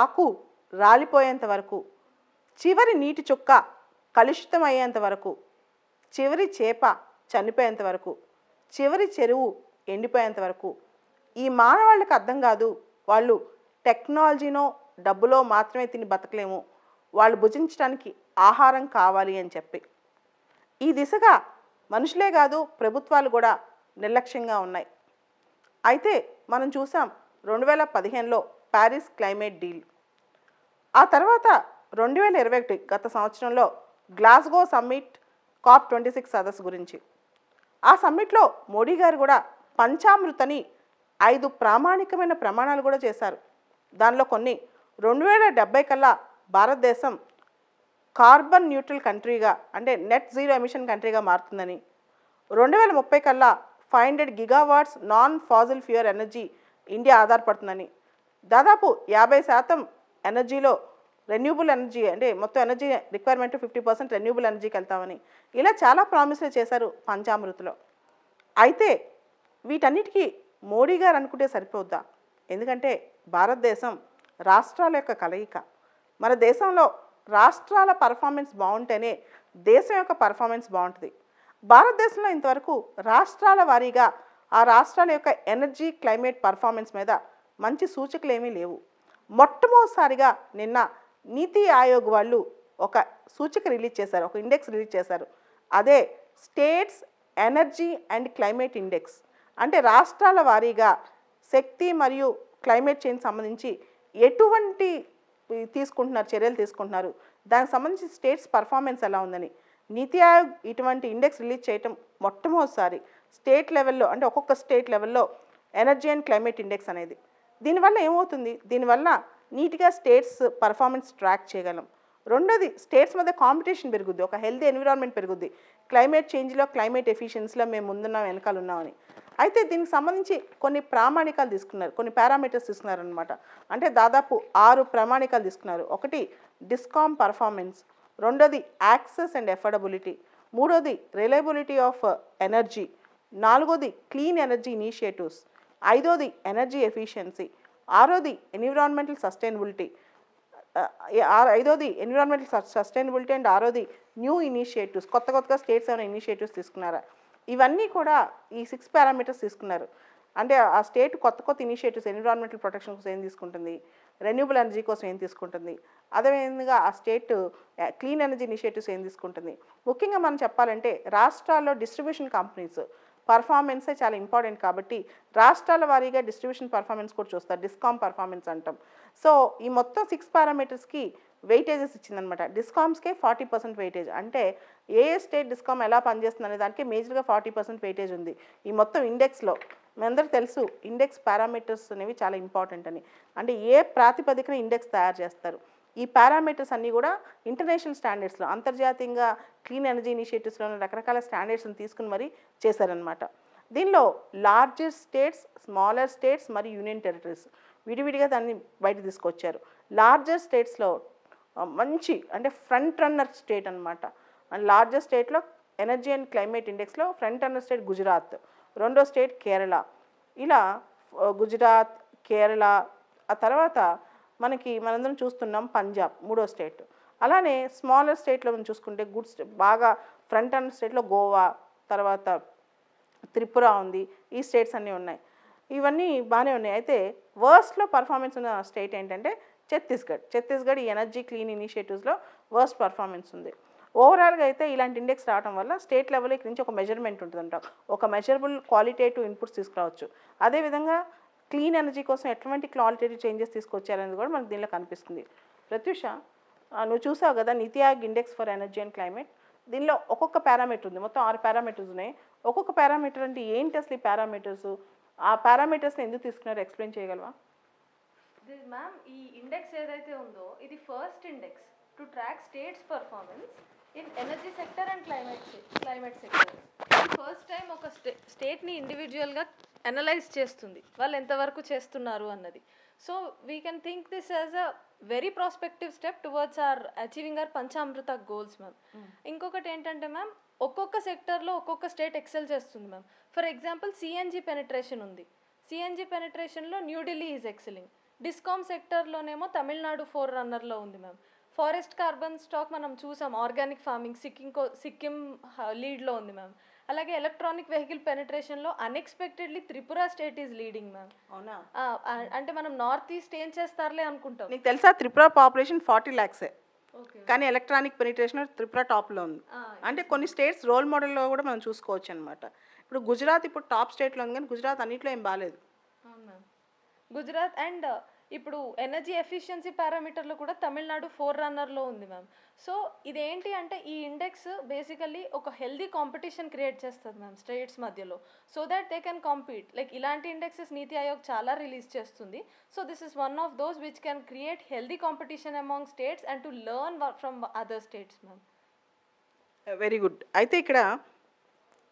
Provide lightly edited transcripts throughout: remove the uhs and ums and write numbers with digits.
ఆకు రాలిపోయేంత వరకు, చివరి నీటి చుక్క కలుషితం అయ్యేంత వరకు, చివరి చేప చనిపోయేంత వరకు, చివరి చెరువు ఎండిపోయేంత వరకు ఈ మానవాళ్ళకి అర్థం కాదు వాళ్ళు టెక్నాలజీనో డబ్బులో మాత్రమే తిని బతకలేము, వాళ్ళు భుజించడానికి ఆహారం కావాలి అని చెప్పి. ఈ దిశగా మనుషులే కాదు ప్రభుత్వాలు కూడా నిర్లక్ష్యంగా ఉన్నాయి. అయితే మనం చూసాం 2015లో ప్యారిస్ క్లైమేట్ డీల్, ఆ తర్వాత 2021 గత సంవత్సరంలో గ్లాస్గో సమ్మిట్ COP26 సదస్సు గురించి. ఆ సమ్మిట్లో మోడీ గారు కూడా పంచామృతని 5 ప్రామాణికమైన ప్రమాణాలు కూడా చేశారు. దానిలో కొన్ని 2070 కల్లా భారతదేశం కార్బన్ న్యూట్రల్ కంట్రీగా అంటే నెట్ జీరో ఎమిషన్ కంట్రీగా మారుతుందని, 2030 కల్లా 500 gigawatts non fossil fuel energy India ఆధారపడుతుందని, దాదాపు 50% ఎనర్జీలో రెన్యూబుల్ ఎనర్జీ అంటే మొత్తం ఎనర్జీ రిక్వైర్మెంట్ 50% రెన్యూబుల్ ఎనర్జీకి వెళ్తామని, ఇలా చాలా ప్రామిస్లు చేశారు పంచామృతిలో. అయితే వీటన్నిటికీ మోడీ గారు అనుకుంటే సరిపోద్దా? ఎందుకంటే భారతదేశం రాష్ట్రాల యొక్క కలయిక. మన దేశంలో రాష్ట్రాల పర్ఫార్మెన్స్ బాగుంటేనే దేశం యొక్క పర్ఫార్మెన్స్ బాగుంటుంది. భారతదేశంలో ఇంతవరకు రాష్ట్రాల వారీగా ఆ రాష్ట్రాల యొక్క ఎనర్జీ క్లైమేట్ పర్ఫార్మెన్స్ మీద మంచి సూచికలు ఏమీ లేవు. మొట్టమొదటిసారిగా నిన్న నీతి ఆయోగ్ వాళ్ళు ఒక సూచిక రిలీజ్ చేశారు, ఒక ఇండెక్స్ రిలీజ్ చేశారు. అదే states energy and climate index. అంటే రాష్ట్రాల వారీగా శక్తి మరియు క్లైమేట్ చేంజ్ సంబంధించి ఎటువంటి చర్యలు తీసుకుంటున్నారు, దానికి సంబంధించి స్టేట్స్ పర్ఫార్మెన్స్ ఎలా ఉందని నీతి ఆయోగ్ ఇటువంటి ఇండెక్స్ రిలీజ్ చేయటం మొట్టమొదటిసారి. స్టేట్ లెవెల్లో అంటే ఒక్కొక్క స్టేట్ లెవెల్లో ఎనర్జీ అండ్ క్లైమేట్ ఇండెక్స్ అనేది. దీనివల్ల ఏమవుతుంది, దీనివల్ల నీట్గా స్టేట్స్ పర్ఫార్మెన్స్ ట్రాక్ చేయగలం. రెండోది స్టేట్స్ మధ్య కాంపిటీషన్ పెరుగుద్ది, ఒక హెల్తీ ఎన్విరాన్మెంట్ పెరుగుద్ది. క్లైమేట్ చేంజ్లో క్లైమేట్ ఎఫిషియన్సీలో మేము ముందున్నాం వెనకాల ఉన్నామని. అయితే దీనికి సంబంధించి కొన్ని ప్రామాణికాలు తీసుకున్నారు, కొన్ని పారామీటర్స్ తీసుకున్నారనమాట. అంటే దాదాపు 6 ప్రామాణికాలు తీసుకున్నారు. ఒకటి డిస్కామ్ పర్ఫార్మెన్స్, రెండోది యాక్సెస్ అండ్ ఎఫర్డబిలిటీ, మూడోది రిలయబిలిటీ ఆఫ్ ఎనర్జీ, నాలుగోది క్లీన్ ఎనర్జీ ఇనిషియేటివ్స్, ఐదోది ఎనర్జీ ఎఫిషియన్సీ, ఆరోది ఎన్విరాన్మెంటల్ సస్టైనబిలిటీ, ఐదోది ఎన్విరాన్మెంటల్ సస్టైనబిలిటీ అండ్ ఆరోది న్యూ ఇనిషియేటివ్స్. కొత్తగా స్టేట్స్ ఏమైనా ఇనిషియేటివ్స్ తీసుకున్నారా, ఇవన్నీ కూడా ఈ 6 పారామీటర్స్ తీసుకున్నారు. అంటే ఆ స్టేట్ కొత్త ఇనిషియేటివ్స్ ఎన్విరాన్మెంటల్ ప్రొటెక్షన్ కోసం ఏం తీసుకుంటుంది, రెన్యూబుల్ ఎనర్జీ కోసం ఏం తీసుకుంటుంది, అదేవిధంగా ఆ స్టేట్ క్లీన్ ఎనర్జీ ఇనిషియేటివ్స్ ఏం తీసుకుంటుంది. ముఖ్యంగా మనం చెప్పాలంటే రాష్ట్రాల్లో డిస్ట్రిబ్యూషన్ కంపెనీస్ పర్ఫార్మెన్సే చాలా ఇంపార్టెంట్ కాబట్టి రాష్ట్రాల వారీగా డిస్ట్రిబ్యూషన్ పర్ఫార్మెన్స్ కూడా చూస్తారు, డిస్కామ్ పర్ఫార్మెన్స్ అంటాం. సో ఈ మొత్తం 6 పారామీటర్స్కి వెయిటేజెస్ ఇచ్చిందనమాట. డిస్కామ్స్కే 40% వెయిటేజ్. అంటే ఏ స్టేట్ డిస్కామ్ ఎలా పనిచేస్తుంది అనే దానికి మేజర్గా 40% వెయిటేజ్ ఉంది ఈ మొత్తం ఇండెక్స్లో. మీ అందరికీ తెలుసు ఇండెక్స్ పారామీటర్స్ అనేవి చాలా ఇంపార్టెంట్ అని. అంటే ఏ ప్రాతిపదికన ఇండెక్స్ తయారు చేస్తారు, ఈ పారామీటర్స్ అన్నీ కూడా ఇంటర్నేషనల్ స్టాండర్డ్స్లో అంతర్జాతీయంగా క్లీన్ ఎనర్జీ ఇనిషియేటివ్స్లో రకరకాల స్టాండర్డ్స్ని తీసుకుని మరీ చేశారనమాట. దీనిలో లార్జర్ స్టేట్స్, స్మాలర్ స్టేట్స్ మరియు యూనియన్ టెరిటరీస్ విడివిడిగా దాన్ని బయట తీసుకొచ్చారు. లార్జర్ స్టేట్స్లో మంచి అంటే ఫ్రంట్ రన్నర్ స్టేట్ అనమాట. లార్జర్ స్టేట్లో ఎనర్జీ అండ్ క్లైమేట్ ఇండెక్స్లో ఫ్రంట్ రన్నర్ స్టేట్ గుజరాత్, రెండో స్టేట్ కేరళ. ఇలా గుజరాత్, కేరళ, ఆ తర్వాత మనందరం చూస్తున్నాం పంజాబ్ మూడో స్టేట్. అలానే స్మాలర్ స్టేట్లో మనం చూసుకుంటే బాగా ఫ్రంట్ రన్నర్ స్టేట్లో గోవా, తర్వాత త్రిపుర ఉంది. ఈ స్టేట్స్ అన్నీ ఉన్నాయి, ఇవన్నీ బాగానే ఉన్నాయి. అయితే వర్స్ట్లో పర్ఫార్మెన్స్ ఉన్న స్టేట్ ఏంటంటే ఛత్తీస్గఢ్ ఈ ఎనర్జీ క్లీన్ ఇనిషియేటివ్స్లో వర్స్ట్ పర్ఫార్మెన్స్ ఉంది. ఓవరాల్గా అయితే ఇలాంటి ఇండెక్స్ రావడం వల్ల స్టేట్ లెవెల్ నుంచి ఒక మెజర్మెంట్ ఉంటుందంట, ఒక మెజరబుల్ క్వాలిటేటివ్ ఇన్పుట్స్ తీసుకురావచ్చు. అదేవిధంగా క్లీన్ ఎనర్జీ కోసం ఎటువంటి క్వాలిటేటివ్ చేంజెస్ తీసుకొచ్చారనేది కూడా మనకు దీనిలో కనిపిస్తుంది. ప్రత్యూష, నువ్వు చూసావు కదా నీతి Aayog index for energy and climate. దీనిలో ఒక్కొక్క పారామీటర్ ఉంది, మొత్తం 6 పారామీటర్స్ ఉన్నాయి. ఒక్కొక్క పారామీటర్ అంటే ఏంటి అసలు ఈ పారామీటర్స్, ఆ పారామీటర్స్ని ఎందుకు తీసుకున్నారో ఎక్స్ప్లెయిన్ చేయగలవా? మ్యామ్, ఈ ఇండెక్స్ ఏదైతే ఉందో ఇది first index to track states performance in energy sector and climate sector. First time ఒక స్టేట్ని ఇండివిజువల్గా అనలైజ్ చేస్తుంది, వాళ్ళు ఎంతవరకు చేస్తున్నారు అన్నది. So we can think this as a very prospective step towards our achieving our Panchamrit goals ma'am. ఇంకొకటి ఏంటంటే మ్యామ్, ఒక్కొక్క సెక్టర్లో ఒక్కొక్క స్టేట్ ఎక్సెల్ చేస్తుంది ma'am. For example CNG penetration ఉంది, సిఎన్జి పెనిట్రేషన్లో న్యూఢిల్లీ ఈజ్ ఎక్సెలింగ్. డిస్కామ్ సెక్టర్లోనేమో తమిళనాడు 4 రన్నర్లో ఉంది మ్యామ్. ఫారెస్ట్ కార్బన్ స్టాక్ మనం చూసాం, ఆర్గానిక్ ఫార్మింగ్ సిక్కిం లీడ్లో ఉంది మ్యామ్. అలాగే ఎలక్ట్రానిక్ వెహికల్ పెనిట్రేషన్లో unexpectedly Tripura state is leading ma'am. అవునా? అంటే మనం నార్త్ ఈస్ట్ ఏం చేస్తారులే అనుకుంటాం. నీకు తెలుసా త్రిపుర పాపులేషన్ 40 lakhs, ఓకే. కానీ ఎలక్ట్రానిక్ పెనిట్రేషన్ త్రిపుర టాప్లో ఉంది. అంటే కొన్ని స్టేట్స్ రోల్ మోడల్లో కూడా మనం చూసుకోవచ్చు అనమాట. ఇప్పుడు గుజరాత్ ఇప్పుడు టాప్ స్టేట్లో ఉంది, కానీ గుజరాత్ అన్నింటిలో ఏం బాగాలేదు. అవును మ్యామ్. గుజరాత్ అండ్ ఇప్పుడు ఎనర్జీ ఎఫిషియన్సీ పారామీటర్లో కూడా తమిళనాడు 4 రన్నర్లో ఉంది మ్యామ్. సో ఇదేంటి అంటే ఈ ఇండెక్స్ బేసికల్లీ ఒక హెల్దీ కాంపిటీషన్ క్రియేట్ చేస్తుంది మ్యామ్ స్టేట్స్ మధ్యలో, so that they can compete. Like ఇలాంటి ఇండెక్సెస్ నీతి ఆయోగ్ చాలా రిలీజ్ చేస్తుంది. So this is one of those which can create healthy competition among states and to learn from other states ma'am. Very good. అయితే ఇక్కడ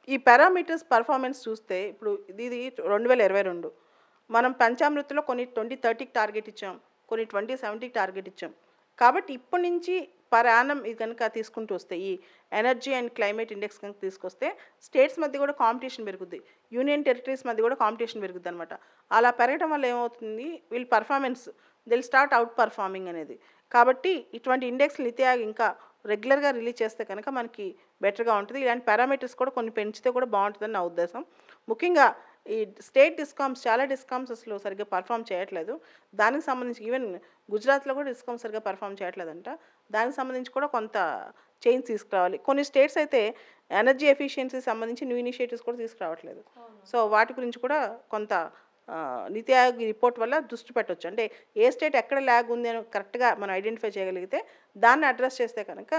ఈ parameters performance చూస్తే ఇప్పుడు ఇది 2022 మనం పంచామృతిలో కొన్ని 2030కి టార్గెట్ ఇచ్చాం, కొన్ని 2070కి టార్గెట్ ఇచ్చాం. కాబట్టి ఇప్పటి నుంచి పర్ యానం ఇది కనుక తీసుకుంటూ వస్తే ఈ ఎనర్జీ అండ్ క్లైమేట్ ఇండెక్స్ కనుక తీసుకొస్తే స్టేట్స్ మధ్య కూడా కాంపిటీషన్ పెరుగుద్ది, యూనియన్ టెరిటరీస్ మధ్య కూడా కాంపిటీషన్ పెరుగుద్ది అనమాట. అలా పెరగడం వల్ల ఏమవుతుంది, వీళ్ళ performance will start out performing అనేది. కాబట్టి ఇటువంటి ఇండెక్స్ నీతి ఆయోగ్ ఇంకా రెగ్యులర్గా రిలీజ్ చేస్తే కనుక మనకి బెటర్గా ఉంటుంది. ఇలాంటి పారామీటర్స్ కూడా కొన్ని పెంచితే కూడా బాగుంటుందని నా ఉద్దేశం. ముఖ్యంగా ఈ స్టేట్ డిస్కామ్స్, చాలా డిస్కామ్స్ అసలు సరిగ్గా పర్ఫామ్ చేయట్లేదు. దానికి సంబంధించి ఈవెన్ గుజరాత్లో కూడా డిస్కామ్స్ సరిగ్గా పర్ఫామ్ చేయట్లేదంట. దానికి సంబంధించి కూడా కొంత చేంజ్ తీసుకురావాలి. కొన్ని స్టేట్స్ అయితే ఎనర్జీ ఎఫిషియన్సీ సంబంధించి న్యూ ఇనిషియేటివ్స్ కూడా తీసుకురావట్లేదు. సో వాటి గురించి కూడా కొంత నీతి ఆయోగ్ రిపోర్ట్ వల్ల దృష్టి పెట్టవచ్చు. అంటే ఏ స్టేట్ ఎక్కడ ల్యాగ్ ఉంది అని కరెక్ట్గా మనం ఐడెంటిఫై చేయగలిగితే దాన్ని అడ్రస్ చేస్తే కనుక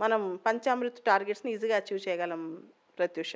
మనం పంచామృత్ టార్గెట్స్ని ఈజీగా అచీవ్ చేయగలం ప్రత్యూష.